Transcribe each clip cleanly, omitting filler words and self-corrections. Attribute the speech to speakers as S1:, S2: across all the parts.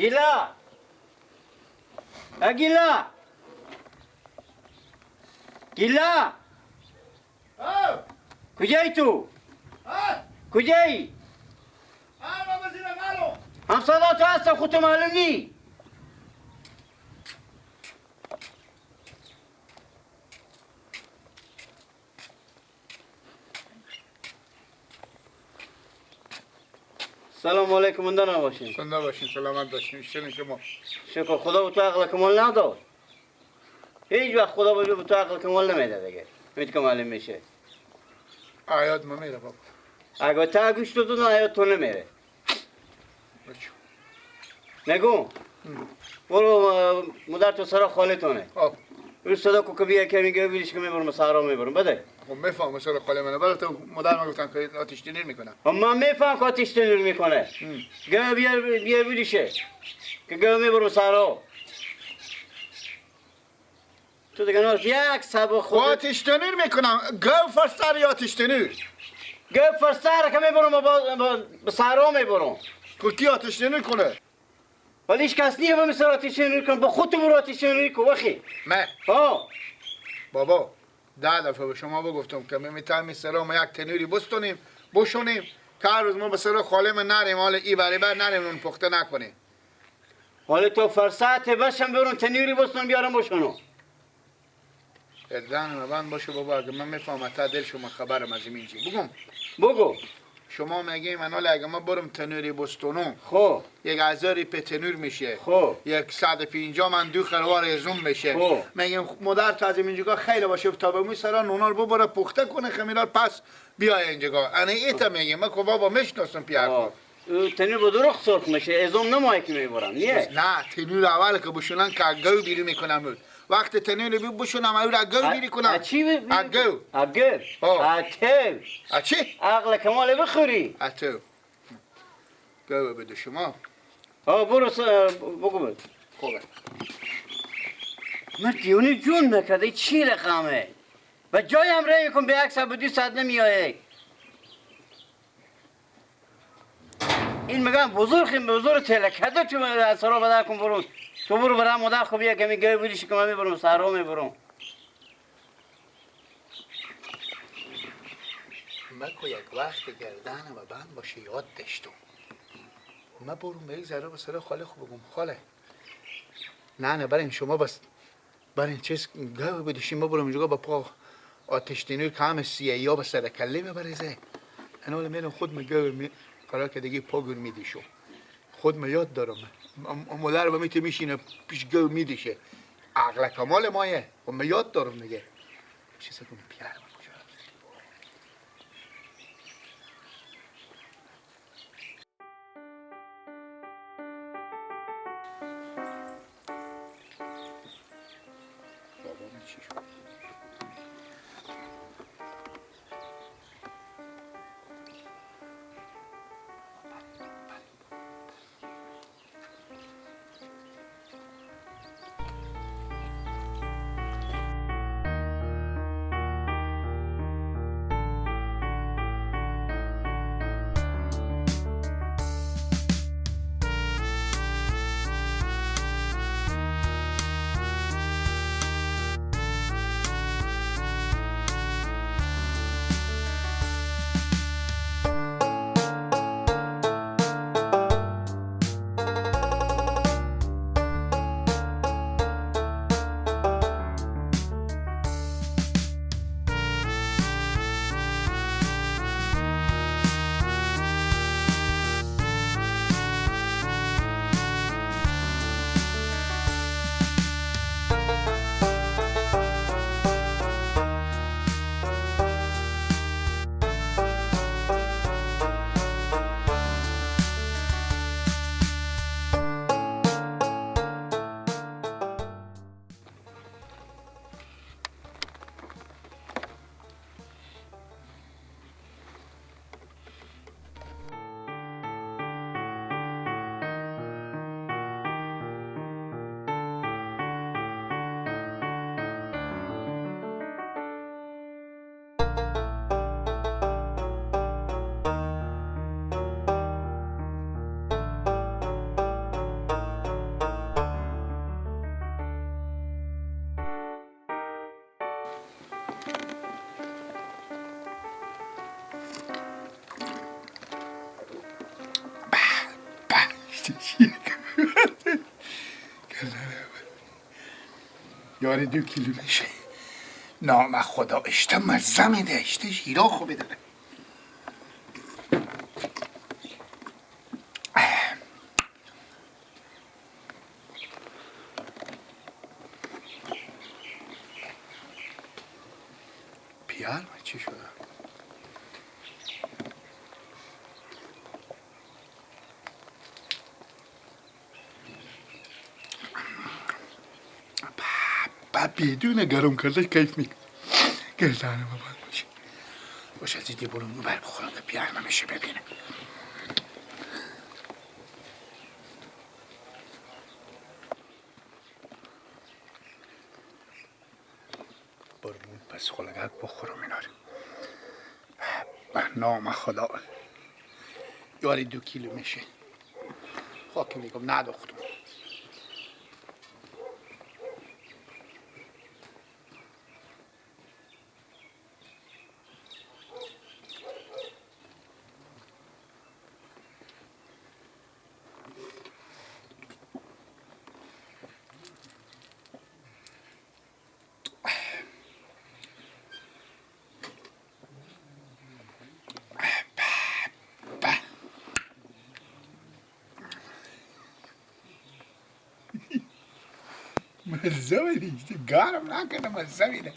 S1: گیلا گیلا گیلا کجایی تو؟ کجایی؟ هم صدا تو هستم خود تو معلوم نی؟ سلام علیکم منده نباشین.
S2: زنده باشین، سلامت باشین. اشترین شما.
S1: شکر خدا به تو عقل کمال نداد. هیچ وقت خدا به تو عقل کمال نمیده دیگه. میت که معلوم میشه.
S2: آیات ما میره بابا.
S1: اگه تا گوشت تو نه آیات تو نمیره.
S2: بچو.
S1: نگو. برو مدر تو سر خالتونه.
S2: آب.
S1: روز صدا کو کبیه که میگه بیش که میبرم مسارا میبرم بده.
S2: خب میفهم مثلا خاله منه. ولی تو مدر ما گفتن که آتش تنیر میکنه.
S1: من میفهم که آتش تنیر میکنه. گه بیار بیشه. که گه میبرم مسارا. تو دیگه ناز یک سبب خود.
S2: آتش تنیر میکنم. گو فرستار یا آتش تنیر.
S1: گه فرستار که میبرم با سارا میبرم.
S2: تو کی آتش تنیر کنه؟
S1: ولی هیچ کس نیه با مثل آتش تنیر کن. با خودت برو آتش تنیر کن وخی.
S2: من. بابا 10 دفعه به شما بگفتم که میتونیم مثلا ما یک تنوری بستونیم بشونیم که هر روز ما به سر خاله من نریم حال ای بری بر نریم اون پخته نکنیم.
S1: حالا تو فرصت بشم برون تنیری بستون بیارم بشونو.
S2: دهن بند باشه بابا. اگه من میفهمم تا دل شما خبرم از این چی
S1: بگو
S2: شما میگی من حالا اگه ما برم تنوری بستونم
S1: خب
S2: 1000 په تنور میشه.
S1: خب
S2: 150 من دو خروار ازوم میشه.
S1: خب
S2: میگم مادر تا از اینجا خیلی باشه تا به می سرا نونار ببره پخته کنه خمیرار پس بیای اینجا. انا ایتا میگم من که بابا میشناسم پیار.
S1: تنور با درخت سرخ میشه ازوم نمایی که میبرم
S2: نه تنور اول که بشونن که گو بیرو میکنم. وقت تنور بی بشونم اول گو بیرو کنم.
S1: چی بیرو؟
S2: گو.
S1: اتو.
S2: چی؟
S1: عقل کمال بخوری.
S2: اتو. گو بده شما.
S1: برو بگو بده.
S2: خوبه.
S1: من دیونی جون میکرده چی رقمه؟ و جای هم رای کن به 100 نمیایی. این میگم بزرگ تلکده تو از سرا بدر کن برون. تو برو برام مادر خوبیه که میگه بودیش که من میبرم سرا میبرم.
S2: من که یک وقت گردنم و بند باشه یاد داشتم. من برم به یک ذره به سر خاله خوب بگم خاله نه برین شما بس برین چیز گوه بدیشیم ما برم اینجا با پا آتش تنور که همه سیایی ها به سر کله میبریزه. انا حالا میرم خود میگوه قرار که دیگه پا گر میدیشم. خود من یاد دارم مادر با میته میشینه پیش گوه میدیشه. عقل کمال مایه و من یاد دارم دیگه. چیز کنم پیار یاری 2 کیلو میشه. نام خدا اشته مزه میده، اشته شیرا خوبی داره. پیار چی شده؟ بدون گرم کرده کیف میکنه. گردانه بابا باشه باشه از دیگه برو اون بر بخورم که پیار نمیشه ببینه. برو اون پس خلقت بخورم اینا رو. به نام خدا یاری 2 کیلو میشه. خاک میگم نداختم. مزه میده گرم نکنه مزه میده.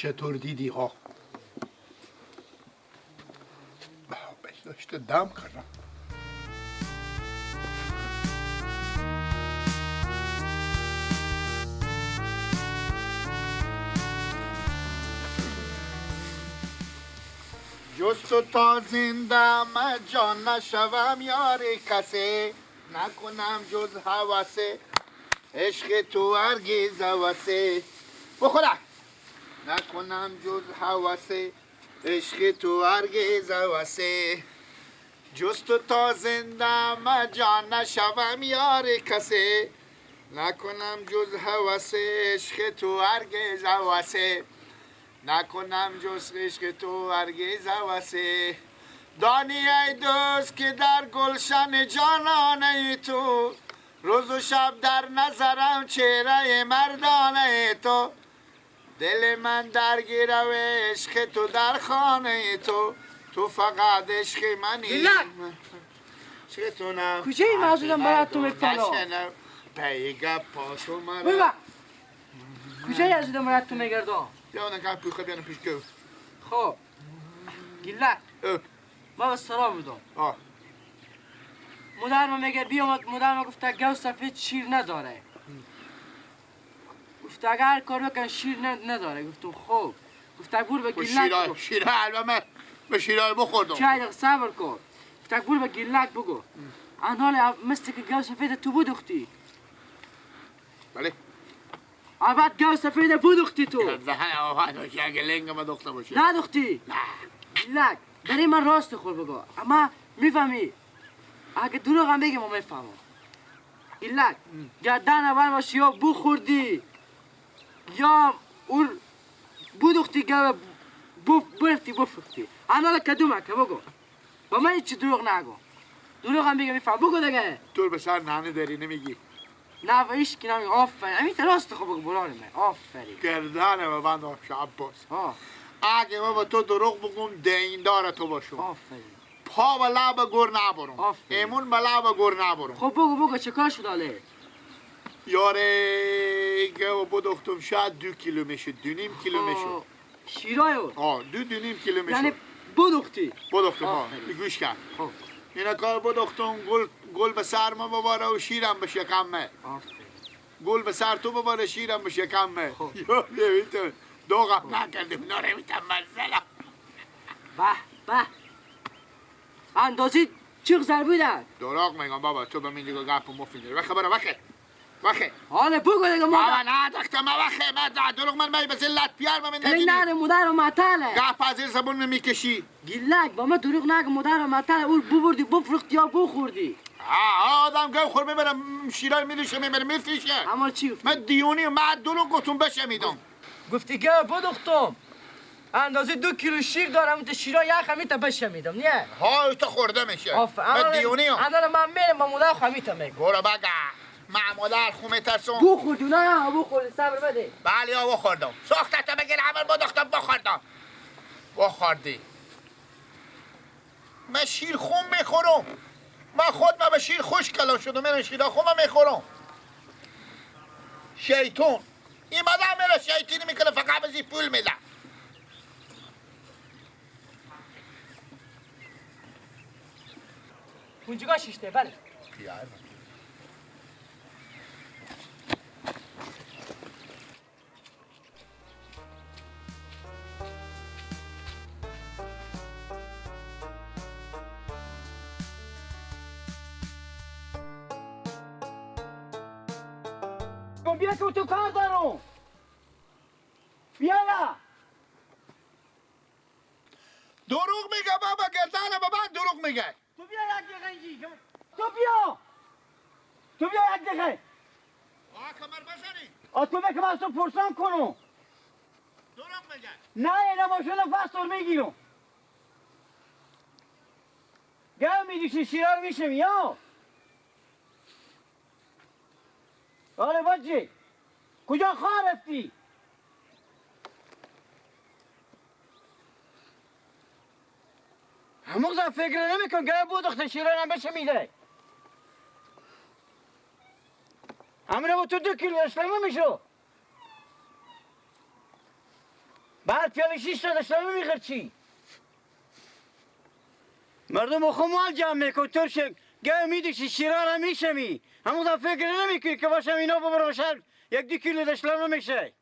S2: چطور دیدی ها؟ داشته دم کردم. جست و تا زنده من جان نشوم یار کسی، نکنم جز هوسه عشق تو هرگز هوسه. بخورم نکنم جز هوسه عشق تو هرگز هوسه. جست و تا زنده من جان نشوم یار کسی، نکنم جز هوسه عشق تو هرگز هوسه. نکنم جز عشق تو هرگز هوسه. دانی ای دوست که در گلشن جانانه تو، روز و شب در نظرم چهره مردانه تو. دل من درگیر و عشق تو در خانه تو، تو فقط عشق منی. چطورم؟
S3: کجا این موضوعم برات تو میپالا؟
S2: پیگه پاسو مرا
S3: ببا کجا یزیدم برات تو میگردم؟
S2: یا نکن پیخه بیانم پیش گو.
S3: خب گلک ما به سلام بودم. مادر ما میگه بیامد، مادر ما گفته گو سفید شیر نداره. گفته اگر کار بکن شیر نداره. گفتم خب. گفته بور به گلک بگو.
S2: شیر حلوه به شیرهای بخوردم.
S3: چای دقیقه صبر کن. گفته بور به گلک بگو. آن حال مثل که گو سفید تو بودختی.
S2: بله.
S3: البته گو سفید بودختی تو.
S2: دهن آهان باشی اگه لنگ ما دخته باشی.
S3: ندختی.
S2: نه.
S3: گلک برای من راست خور بگو. اما میفهمی. اگه دروغ هم بگم ما میفهمم. گلک گردن اول باشی یا بو خوردی یا اون بودختی گو برفتی بفرختی. حالا کدومه که بگو. با من هیچ دروغ نگو. دروغ هم بگم میفهم. بگو دیگه.
S2: تو به سر نانه داری نمیگی.
S3: نه و ایش که نمیگه. آفرین. همین راست خوب بگو برانه من. آفرین.
S2: گردانه و بند آفش عباس. اگه ما با تو دروغ بگم دیندار تو باشم.
S3: آفرین.
S2: پا و لب گر نبرم. ایمون به لب گر نبرم.
S3: خب بگو چه کار شد حاله؟
S2: یاره گو بدختم شاید 2 کیلو میشه 2.5 کیلو میشه.
S3: شیرای او
S2: دو نیم کیلو
S3: یعنی
S2: میشه
S3: بدوختی
S2: بدوختم
S3: آفرین.
S2: گوش کن
S3: خب
S2: اینا کار بدوختم گل به سر ما بباره و شیرم به شکمه
S3: آفرین.
S2: گل به سر تو بباره شیرم به شکمه
S3: خب.
S2: یا نمیتون دوغم نکردیم نمیتون منزلم
S3: به به اندازی چیخ ضربی در
S2: دروغ میگم بابا تو به من دیگه گپ مفیدی وخه برو وخه
S3: حالا بگو دیگه
S2: بابا
S3: مادر
S2: نه دختم وخه من دروغ من به ذلت پیار من
S3: تلی
S2: ندیدی
S3: نره مادر و مطله
S2: گپ از زیر زبون میکشی
S3: گیلک با ما دروغ نگه مادر و مطله اون ببردی بفروختی یا بخوردی
S2: آدم گو خور میبرم شیرای میلوشه میبرم میفیشه
S3: اما چی گفتی؟
S2: من دیونی من دروغ گفتم بشمیدم
S3: گفتی که بدوختم اندازه 2 کیلو شیر دارم تو شیرا یخ همیتا بشمیدم نه
S2: های تو خورده میشه
S3: آفرین.
S2: من دیونی هم
S3: الان من میرم با مادر خمیتا میگم
S2: برو بگه معموله خومه ترسون
S3: بخوردی نه بخوردی صبر بده
S2: بله ها بخوردم ساختتا بگیر عمل بدختم بخوردی من شیر خون میخورم من خود به شیر خوش کلا شدم من شیر خون میخورم شیطون این مدام میره شیطینی میکنه فقط بزی پول میده
S3: اونجا شیشته بله بیا که تو کار دارم بیا یا
S2: دروغ میگه بابا گردانه به من دروغ میگه
S3: تو بیا یک دقیقه اینجی تو بیا یک دقیقه
S2: کمر بزنی
S3: تو بکم از تو پرسان کنم
S2: دروغ میگه
S3: نه اینا ماشون فستور میگیرم گرم میدوشی شیرار میشم یا آره باجی کجا خواه رفتی همون فکر نمیکن گرم بود دختر شیرارم بشمیده همونه با تو 2 کیلو اشلمه میشو بعد پیاله 6 تا اشلمه میخرچی مردم خمال جمع میکن تو گه میدوشی شیرارم میشمی همون فکر نمیکنی که باشم اینا ببرم شهر 1-2 کیلو اشلمه میشه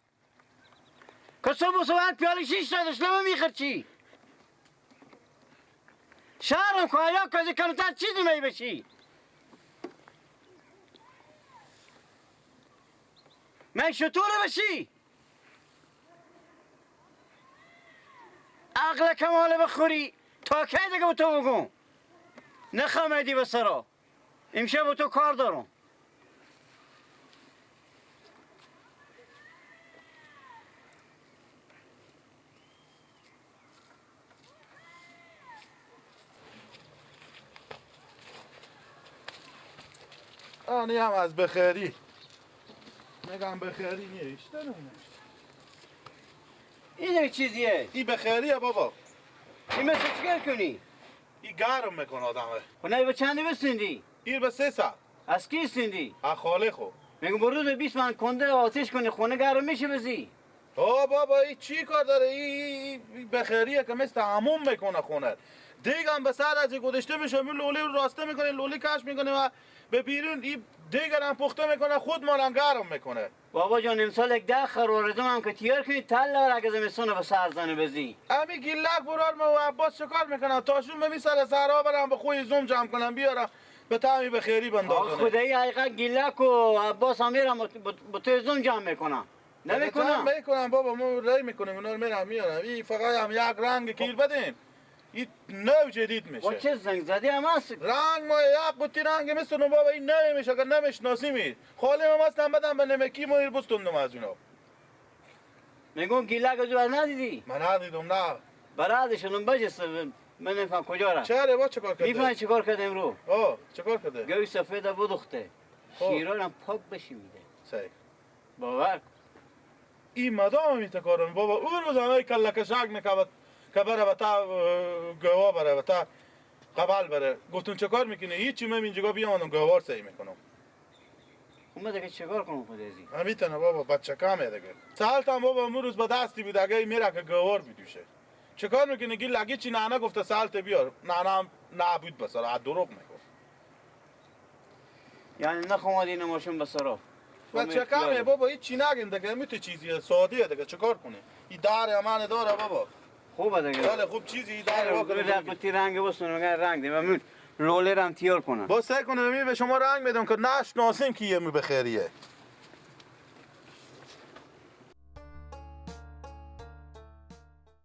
S3: که صبح بعد پیاله 6 تا اشلمه میخرچی شهرم که آیا کسی کمتر چیزی می بشی من شطوره بشی عقل کماله بخوری تا که دیگه با تو بگم نخمیدی به سرا امشب با تو کار دارم
S4: آنی هم از بخیری میگم بخیری نیست
S1: این یک چیزیه
S4: این بخیریه بابا
S1: این مثل چیکار کنی
S4: این گرم میکنه آدمه
S1: خونه به چندی بسندی
S4: این به 300
S1: از کی سندی
S4: از خاله خو
S1: میگم برو 20 من کنده آتیش کنی خونه گرم میشه بزی
S4: بابا این چی کار داره این بخیریه که مثل عموم میکنه خونه دیگه هم به سر از گذشته میشه می لولی رو راسته میکنه لولی کش میکنه و به بیرون این دیگر هم پخته میکنه خود مالم گرم میکنه
S1: بابا جان امسال 10 خروردم هم که تیار کنی تل لار اگه زمستون به سر زنه بزی
S4: امی گیلک برار ما و عباس چکار میکنن تاشون به سر سرها برم به خوی زوم جمع کنم بیارم به تعمی به خیری بندازونه
S1: خدایی حقیقت گیلک و عباس هم میرم با تو زون جمع میکنم نمیکنم
S4: میکنم بابا ما رای میکنیم اونا رو میرم میارم این فقط هم یک رنگ کیل بدیم این نو جدید
S1: با
S4: میشه
S1: چه زنگ زدی هم هست
S4: رنگ ما یک قطی رنگ مثل بابا این نو میشه که نمیشناسیمی خالی ما هستم بدم به نمکی ما بستندم از اینا
S1: میگم گیلک رو بر ندیدی
S4: من ندیدم نه
S1: برادشون بجست من نفهم کجا را
S4: چه با چه کار کرده
S1: میفهمی چه کار کرده امرو
S4: چه کار کرده
S1: گوی سفید بدوخته
S4: خب.
S1: شیران هم پاک بشی میده
S4: صحیح
S1: باور کن.
S4: این مدام میتکارن بابا اون روز همه کلک شک میکرد که بره و تا گوا بره و تا قبل بره گفتون چه کار میکنه هیچی من اینجا بیامدم گوار سعی میکنم
S1: اومد دیگه چیکار کنم خود ازی
S4: نمیتونه بابا بچه کمه دیگه سالتم بابا امروز روز به دستی بود اگه میره که گوار بدوشه چیکار میکنه گی لگی چی نانه گفته سالت بیار نانه نبود بسر دروغ میگفت
S1: یعنی نخوام این ماشین بسرا
S4: بچه کمه بابا هیچ چی نگین دیگه میتونه چیزی سادیه دیگه چیکار کنه این دار امان داره بابا
S1: خوبه دیگه
S4: خیلی خوب چیزی داره
S1: رقبتی رنگ بسونه میگن رنگ دیم من رولی رم تیار کنم
S4: با سعی کنه به شما رنگ بدم که نشناسیم کیه می بخیریه